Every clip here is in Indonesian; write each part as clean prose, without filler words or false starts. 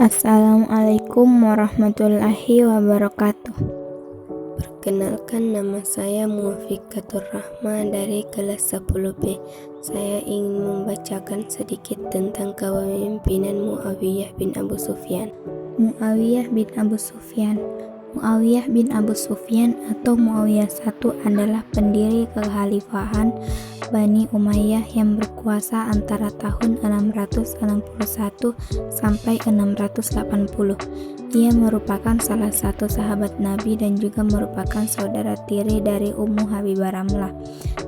Assalamualaikum warahmatullahi wabarakatuh. Perkenalkan, nama saya Muwaffiqatur Rahma dari kelas 10B. Saya ingin membacakan sedikit tentang kepemimpinan Muawiyah bin Abu Sufyan. Muawiyah bin Abu Sufyan. Muawiyah bin Abu Sufyan atau Muawiyah I adalah pendiri kekhalifahan Bani Umayyah yang berkuasa antara tahun 661 sampai 680. Ia merupakan salah satu sahabat Nabi dan juga merupakan saudara tiri dari Ummu Habibah Ramlah,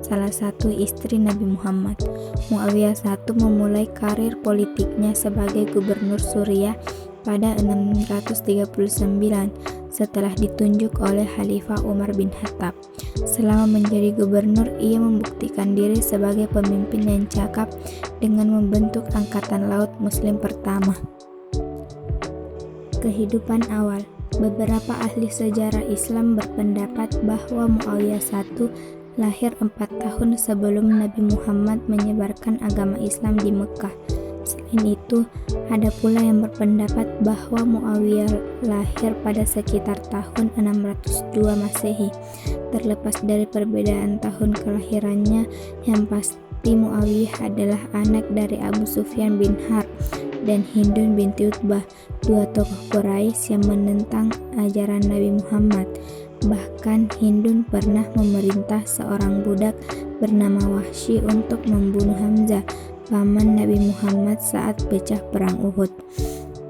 salah satu istri Nabi Muhammad. Muawiyah I memulai karir politiknya sebagai gubernur Suriah pada 639 setelah ditunjuk oleh Khalifah Umar bin Khattab. Selama menjadi gubernur, ia membuktikan diri sebagai pemimpin yang cakap dengan membentuk Angkatan Laut Muslim pertama. Kehidupan awal. Beberapa ahli sejarah Islam berpendapat bahwa Muawiyah I lahir 4 tahun sebelum Nabi Muhammad menyebarkan agama Islam di Mekah. Selain itu, ada pula yang berpendapat bahwa Muawiyah lahir pada sekitar tahun 602 Masehi. Terlepas dari perbedaan tahun kelahirannya, yang pasti Muawiyah adalah anak dari Abu Sufyan bin Harb dan Hindun binti Utbah, dua tokoh Quraisy yang menentang ajaran Nabi Muhammad. Bahkan Hindun pernah memerintah seorang budak bernama Wahsy untuk membunuh Hamzah, paman Nabi Muhammad saat pecah perang Uhud.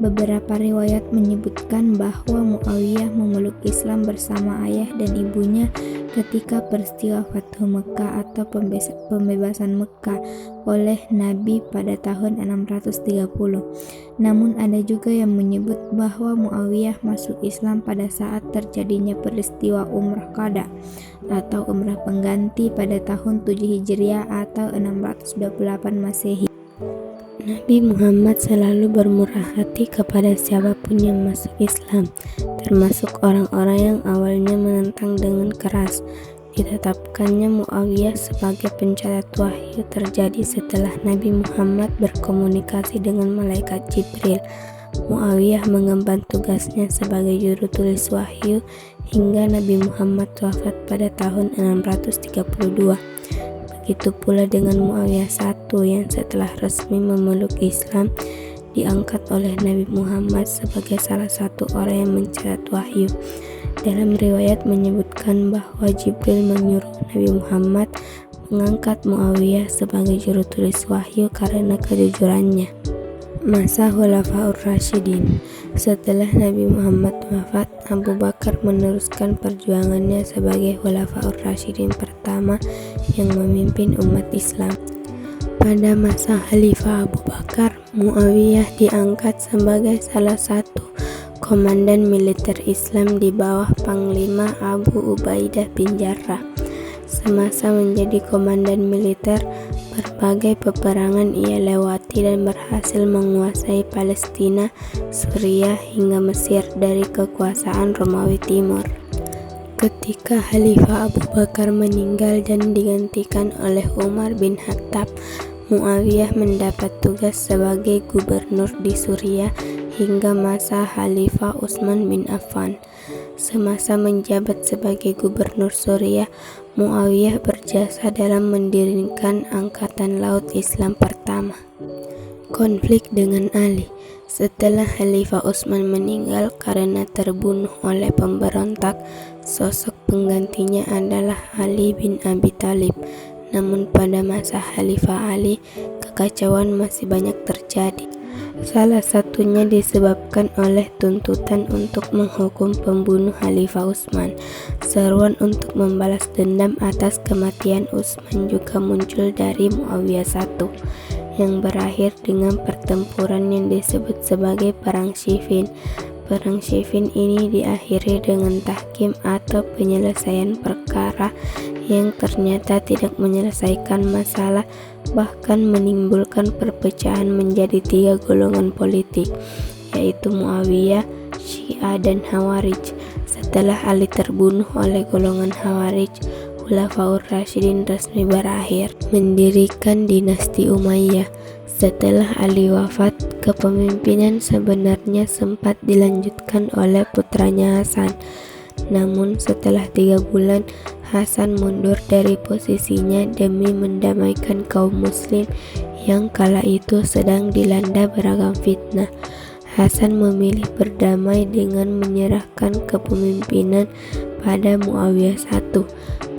Beberapa riwayat menyebutkan bahwa Muawiyah memeluk Islam bersama ayah dan ibunya ketika peristiwa Fathu Mekah atau pembebasan Mekah oleh Nabi pada tahun 630. Namun ada juga yang menyebut bahwa Muawiyah masuk Islam pada saat terjadinya peristiwa Umrah Qada atau Umrah Pengganti pada tahun 7 Hijriah atau 628 Masehi. Nabi Muhammad selalu bermurah hati kepada siapapun yang masuk Islam, termasuk orang-orang yang awalnya menentang dengan keras. Ditetapkannya Muawiyah sebagai pencatat wahyu terjadi setelah Nabi Muhammad berkomunikasi dengan malaikat Jibril. Muawiyah mengemban tugasnya sebagai juru tulis wahyu hingga Nabi Muhammad wafat pada tahun 632. Begitu pula dengan Muawiyah I yang setelah resmi memeluk Islam diangkat oleh Nabi Muhammad sebagai salah satu orang yang mencatat wahyu. Dalam riwayat menyebutkan bahwa Jibril menyuruh Nabi Muhammad mengangkat Muawiyah sebagai juru tulis wahyu karena kejujurannya. Masa Khulafaur Rasyidin. Setelah Nabi Muhammad wafat, Abu Bakar meneruskan perjuangannya sebagai Khulafaur Rasyidin pertama yang memimpin umat Islam. Pada masa Khalifah Abu Bakar, Muawiyah diangkat sebagai salah satu komandan militer Islam di bawah Panglima Abu Ubaidah bin Jarrah. Semasa menjadi komandan militer, berbagai peperangan ia lewati dan berhasil menguasai Palestina, Suriah hingga Mesir dari kekuasaan Romawi Timur. Ketika Khalifah Abu Bakar meninggal dan digantikan oleh Umar bin Khattab, Muawiyah mendapat tugas sebagai gubernur di Suriah hingga masa Khalifah Utsman bin Affan. Semasa menjabat sebagai gubernur Suriah, Muawiyah berjasa dalam mendirikan Angkatan Laut Islam pertama. Konflik dengan Ali. Setelah Khalifah Utsman meninggal karena terbunuh oleh pemberontak, sosok penggantinya adalah Ali bin Abi Thalib. Namun pada masa Khalifah Ali, kekacauan masih banyak terjadi. Salah satunya disebabkan oleh tuntutan untuk menghukum pembunuh Khalifah Utsman. Seruan untuk membalas dendam atas kematian Utsman juga muncul dari Muawiyah I, yang berakhir dengan pertempuran yang disebut sebagai Perang Siffin. Perang Siffin ini diakhiri dengan tahkim atau penyelesaian perkara yang ternyata tidak menyelesaikan masalah, bahkan menimbulkan perpecahan menjadi 3 golongan politik, yaitu Muawiyah, Syiah, dan Khawarij. Setelah Ali terbunuh oleh golongan Khawarij, Khulafaur Rasyidin resmi berakhir, mendirikan dinasti Umayyah. Setelah Ali wafat, Kepemimpinan sebenarnya sempat dilanjutkan oleh putranya Hasan. Namun setelah 3 bulan, Hasan mundur dari posisinya demi mendamaikan kaum muslim yang kala itu sedang dilanda beragam fitnah. Hasan memilih berdamai dengan menyerahkan kepemimpinan pada Muawiyah I.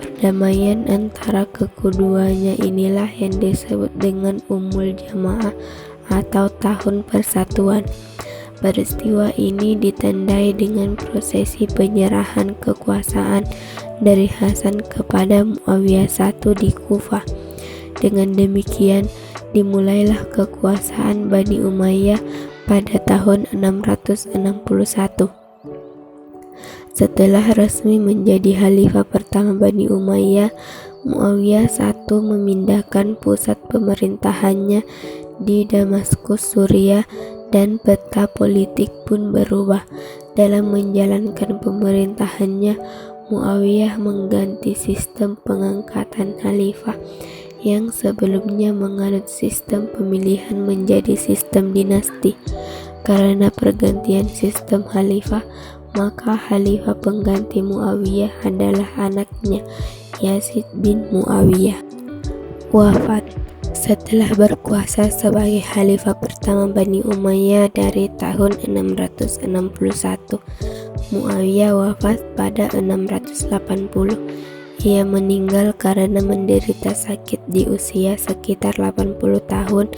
Perdamaian antara keduanya inilah yang disebut dengan Umul Jamaah atau Tahun Persatuan. Peristiwa ini ditandai dengan prosesi penyerahan kekuasaan dari Hasan kepada Muawiyah I di Kufah. Dengan demikian, dimulailah kekuasaan Bani Umayyah pada tahun 661. Setelah resmi menjadi khalifah pertama Bani Umayyah, Muawiyah I memindahkan pusat pemerintahannya di Damaskus, Suriah, dan peta politik pun berubah. Dalam menjalankan pemerintahannya, Muawiyah mengganti sistem pengangkatan khalifah yang sebelumnya menganut sistem pemilihan menjadi sistem dinasti. Karena pergantian sistem khalifah, maka khalifah pengganti Muawiyah adalah anaknya, Yazid bin Muawiyah. Wafat. Setelah berkuasa sebagai khalifah pertama Bani Umayyah dari tahun 661, Muawiyah wafat pada 680. Ia meninggal karena menderita sakit di usia sekitar 80 tahun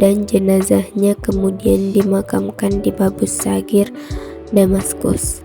dan jenazahnya kemudian dimakamkan di Babus Sagir, Damaskus.